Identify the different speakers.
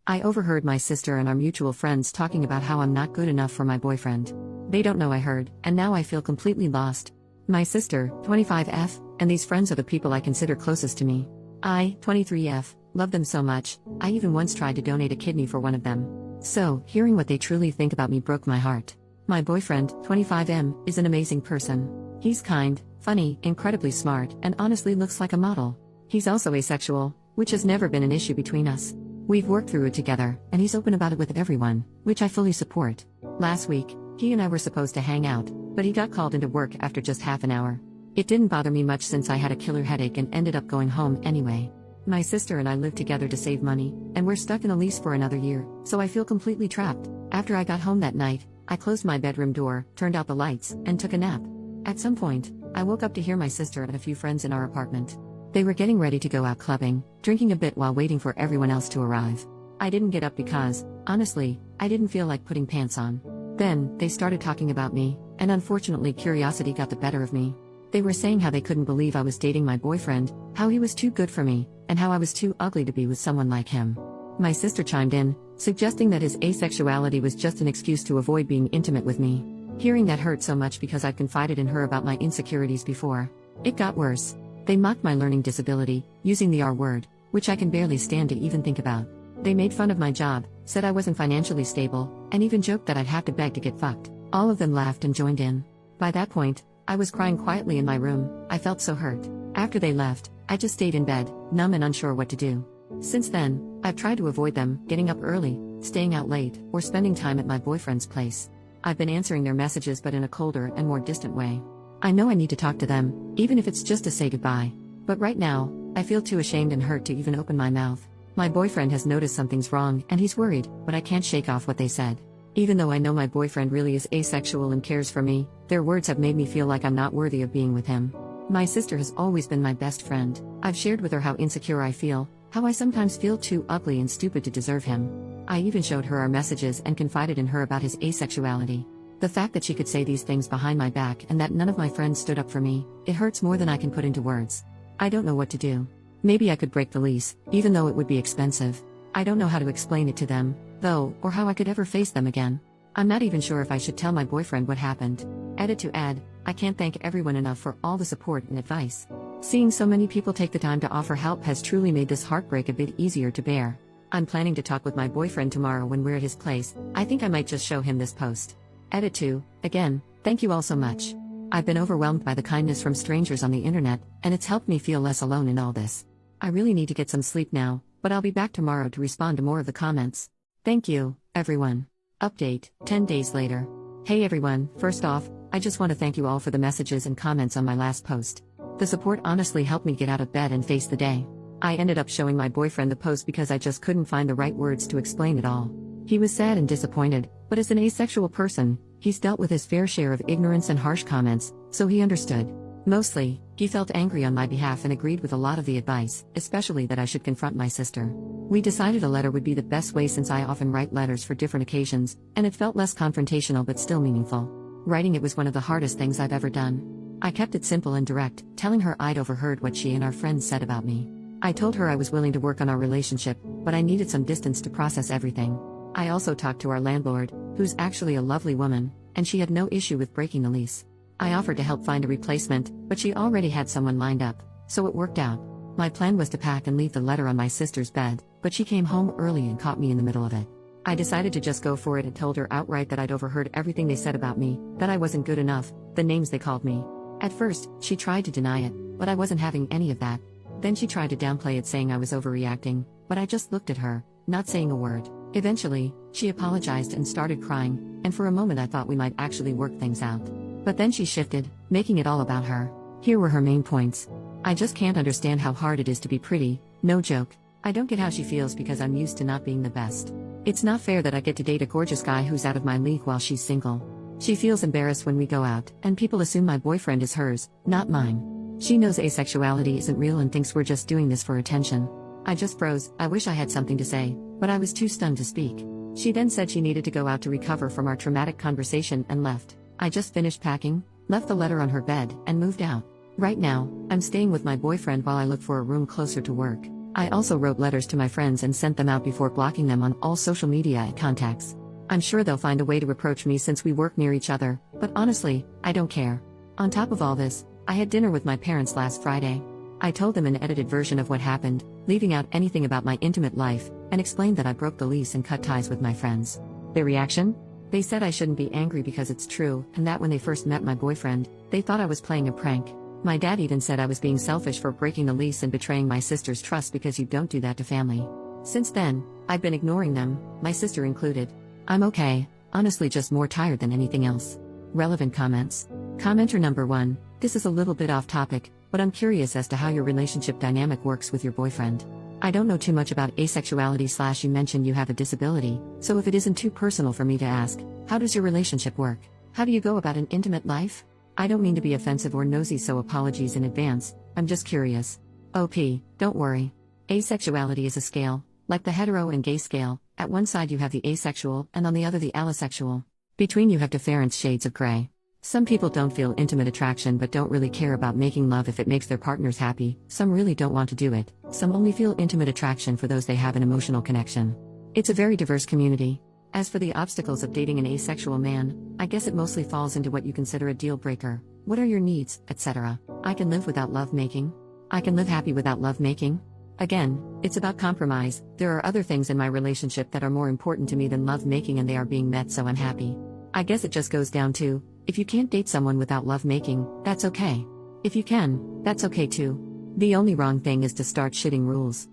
Speaker 1: I overheard my sister and our mutual friends talking about how I'm not good enough for my boyfriend. They don't know I heard, and now I feel completely lost. My sister, 25F, and these friends are the people I consider closest to me. I, 23F, love them so much, I even once tried to donate a kidney for one of them. So, hearing what they truly think about me broke my heart. My boyfriend, 25M, is an amazing person. He's kind, funny, incredibly smart, and honestly looks like a model. He's also asexual, which has never been an issue between us. We've worked through it together, and he's open about it with everyone, which I fully support. Last week, he and I were supposed to hang out, but he got called into work after just half an hour. It didn't bother me much since I had a killer headache and ended up going home anyway. My sister and I live together to save money, and we're stuck in a lease for another year, so I feel completely trapped. After I got home that night, I closed my bedroom door, turned out the lights, and took a nap. At some point, I woke up to hear my sister and a few friends in our apartment. They were getting ready to go out clubbing, drinking a bit while waiting for everyone else to arrive. I didn't get up because, honestly, I didn't feel like putting pants on. Then, they started talking about me, and unfortunately curiosity got the better of me. They were saying how they couldn't believe I was dating my boyfriend, how he was too good for me, and how I was too ugly to be with someone like him. My sister chimed in, suggesting that his asexuality was just an excuse to avoid being intimate with me. Hearing that hurt so much because I've confided in her about my insecurities before. It got worse. They mocked my learning disability, using the R word, which I can barely stand to even think about. They made fun of my job, said I wasn't financially stable, and even joked that I'd have to beg to get fucked. All of them laughed and joined in. By that point, I was crying quietly in my room. I felt so hurt. After they left, I just stayed in bed, numb and unsure what to do. Since then, I've tried to avoid them, getting up early, staying out late, or spending time at my boyfriend's place. I've been answering their messages but in a colder and more distant way. I know I need to talk to them, even if it's just to say goodbye. But right now, I feel too ashamed and hurt to even open my mouth. My boyfriend has noticed something's wrong and he's worried, but I can't shake off what they said. Even though I know my boyfriend really is asexual and cares for me, their words have made me feel like I'm not worthy of being with him. My sister has always been my best friend. I've shared with her how insecure I feel, how I sometimes feel too ugly and stupid to deserve him. I even showed her our messages and confided in her about his asexuality. The fact that she could say these things behind my back and that none of my friends stood up for me, it hurts more than I can put into words. I don't know what to do. Maybe I could break the lease, even though it would be expensive. I don't know how to explain it to them, though, or how I could ever face them again. I'm not even sure if I should tell my boyfriend what happened. Edit to add, I can't thank everyone enough for all the support and advice. Seeing so many people take the time to offer help has truly made this heartbreak a bit easier to bear. I'm planning to talk with my boyfriend tomorrow when we're at his place. I think I might just show him this post. Edit to, again, thank you all so much. I've been overwhelmed by the kindness from strangers on the internet, and it's helped me feel less alone in all this. I really need to get some sleep now, but I'll be back tomorrow to respond to more of the comments. Thank you, everyone. Update, 10 days later. Hey everyone, first off, I just want to thank you all for the messages and comments on my last post. The support honestly helped me get out of bed and face the day. I ended up showing my boyfriend the post because I just couldn't find the right words to explain it all. He was sad and disappointed, but as an asexual person, he's dealt with his fair share of ignorance and harsh comments, so he understood. Mostly, he felt angry on my behalf and agreed with a lot of the advice, especially that I should confront my sister. We decided a letter would be the best way since I often write letters for different occasions, and it felt less confrontational but still meaningful. Writing it was one of the hardest things I've ever done. I kept it simple and direct, telling her I'd overheard what she and our friends said about me. I told her I was willing to work on our relationship, but I needed some distance to process everything. I also talked to our landlord, who's actually a lovely woman, and she had no issue with breaking the lease. I offered to help find a replacement, but she already had someone lined up, so it worked out. My plan was to pack and leave the letter on my sister's bed, but she came home early and caught me in the middle of it. I decided to just go for it and told her outright that I'd overheard everything they said about me, that I wasn't good enough, the names they called me. At first, she tried to deny it, but I wasn't having any of that. Then she tried to downplay it, saying I was overreacting, but I just looked at her, not saying a word. Eventually, she apologized and started crying, and for a moment I thought we might actually work things out. But then she shifted, making it all about her. Here were her main points. I just can't understand how hard it is to be pretty, no joke. I don't get how she feels because I'm used to not being the best. It's not fair that I get to date a gorgeous guy who's out of my league while she's single. She feels embarrassed when we go out, and people assume my boyfriend is hers, not mine. She knows asexuality isn't real and thinks we're just doing this for attention. I just froze. I wish I had something to say, but I was too stunned to speak. She then said she needed to go out to recover from our traumatic conversation and left. I just finished packing, left the letter on her bed, and moved out. Right now, I'm staying with my boyfriend while I look for a room closer to work. I also wrote letters to my friends and sent them out before blocking them on all social media and contacts. I'm sure they'll find a way to approach me since we work near each other, but honestly, I don't care. On top of all this, I had dinner with my parents last Friday. I told them an edited version of what happened, leaving out anything about my intimate life, and explained that I broke the lease and cut ties with my friends. Their reaction? They said I shouldn't be angry because it's true, and that when they first met my boyfriend, they thought I was playing a prank. My dad even said I was being selfish for breaking the lease and betraying my sister's trust because you don't do that to family. Since then, I've been ignoring them, my sister included. I'm okay, honestly just more tired than anything else. Relevant comments. Commenter number 1, this is a little bit off topic, but I'm curious as to how your relationship dynamic works with your boyfriend. I don't know too much about asexuality / you mentioned you have a disability, so if it isn't too personal for me to ask, how does your relationship work? How do you go about an intimate life? I don't mean to be offensive or nosy, so apologies in advance, I'm just curious. OP, don't worry. Asexuality is a scale, like the hetero and gay scale. At one side you have the asexual and on the other the allosexual. Between you have different shades of gray. Some people don't feel intimate attraction but don't really care about making love if it makes their partners happy, some really don't want to do it, some only feel intimate attraction for those they have an emotional connection. It's a very diverse community. As for the obstacles of dating an asexual man, I guess it mostly falls into what you consider a deal breaker. What are your needs, etc. I can live without love making. I can live happy without love making. Again, it's about compromise. There are other things in my relationship that are more important to me than love making and they are being met, so I'm happy. I guess it just goes down to, if you can't date someone without love making, that's okay. If you can, that's okay too. The only wrong thing is to start shitting rules.